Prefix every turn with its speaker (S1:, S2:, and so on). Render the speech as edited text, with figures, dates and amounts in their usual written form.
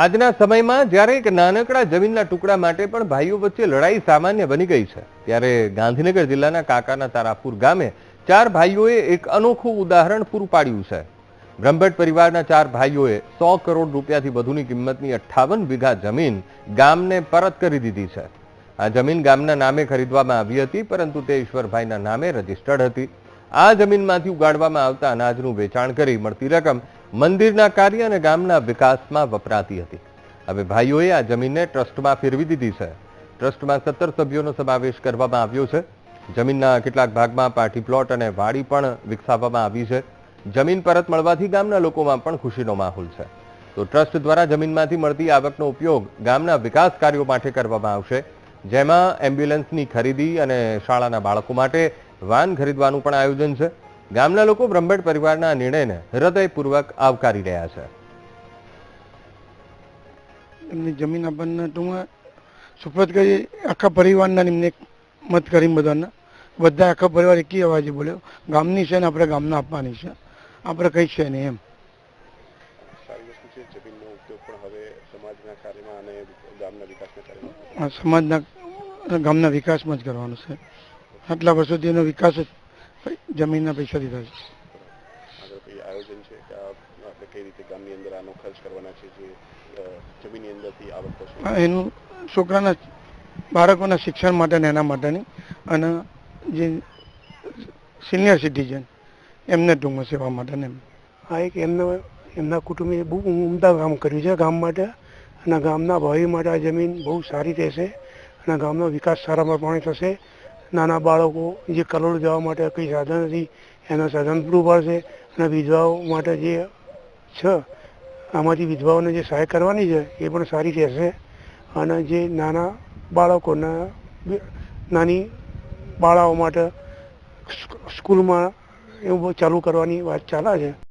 S1: આજના સમયમાં જ્યારે એક નાનકડા જમીનના ટુકડા માટે પણ ભાઈઓ વચ્ચે લડાઈ સામાન્ય બની ગઈ છે, ત્યારે ગાંધીનગર જિલ્લાના કાકાના તારાપુર ગામે 4 ભાઈઓએ એક અનોખું ઉદાહરણ પૂરું પાડ્યું છે. બ્રહ્મભટ્ટ પરિવારના 4 ભાઈઓએ 100 કરોડ રૂપિયાથી વધુની કિંમતની 58 વીઘા જમીન ગામને પરત કરી દીધી છે. આ જમીન ગામના નામે ખરીદવામાં આવી હતી, પરંતુ તે ઈશ્વરભાઈના નામે રજીસ્ટર્ડ હતી. આ જમીનમાંથી ઉગાડવામાં આવતા અનાજનું વેચાણ કરી મળતી રકમ મંદિરના કાર્ય અને ગામના વિકાસમાં વપરાતી હતી. હવે ભાઈઓએ આ જમીનને ટ્રસ્ટમાં ફેરવી દીધી છે. ટ્રસ્ટમાં 17 સભ્યોનો સમાવેશ કરવામાં આવ્યો છે. જમીનના કેટલાક ભાગમાં પાર્ટી પ્લોટ અને વાડી પણ વિકસાવવામાં આવી છે. જમીન પરત મળવાથી ગામના લોકોમાં પણ ખુશીનો માહોલ છે. તો ટ્રસ્ટ દ્વારા જમીનમાંથી મળતી આવકનો ઉપયોગ ગામના વિકાસ કાર્યો માટે કરવામાં આવશે, જેમાં એમ્બ્યુલન્સની ખરીદી અને શાળાના બાળકો માટે વાન ખરીદવાનું પણ આયોજન છે. ગામના લોકો બ્રહ્મભટ્ટ પરિવારના નિર્ણયને હૃદયપૂર્વક આવકારી રહ્યા છે.
S2: એમની જમીન આપણને ટૂંકમાં સુપ્રત કરી આખા પરિવારના એમને મત કરી બધા આખા પરિવાર એકી અવાજે બોલ્યો, ગામની છે ને આપણે ગામને આપવાની છે, આપણે કંઈ છે નહીં એમ.
S3: સારી વસ્તુ છે. જમીનનો ઉપયોગ પણ હવે સમાજના કાર્યમાં અને ગામના વિકાસના કાર્યમાં
S2: સમાજના ગામના વિકાસમાં જ કરવાનો છે. આટલા વર્ષોથી એનો વિકાસ જ જમીનના પૈસાથી થાય છે.
S3: આગળ કોઈ આયોજન છે કે આપણે કઈ રીતે ગામની અંદર આનો ખર્ચ કરવાના છે, જે જમીનની અંદરથી આવક થશે?
S2: એનું છોકરાના બાળકોના શિક્ષણ માટે એના માટેની અને જે સિનિયર સિટીઝન એમને ટૂંકમાં સેવા માટેને.
S4: આ એક એમના કુટુંબે બહુ ઉમદા કામ કર્યું છે ગામ માટે, અને ગામના ભાવિ માટે આ જમીન બહુ સારી રહેશે અને ગામનો વિકાસ સારા પ્રમાણે થશે. નાના બાળકો જે કલોલ જવા માટે કંઈ સાધન નથી, એના સાધન પૂરું પાડશે. અને વિધવાઓ માટે જે છે આમાંથી વિધવાઓને જે સહાય કરવાની છે એ પણ સારી રહેશે. અને જે નાના બાળકોના નાની બાળાઓ માટે સ્કૂલમાં એવું ચાલુ કરવાની વાત ચાલે છે.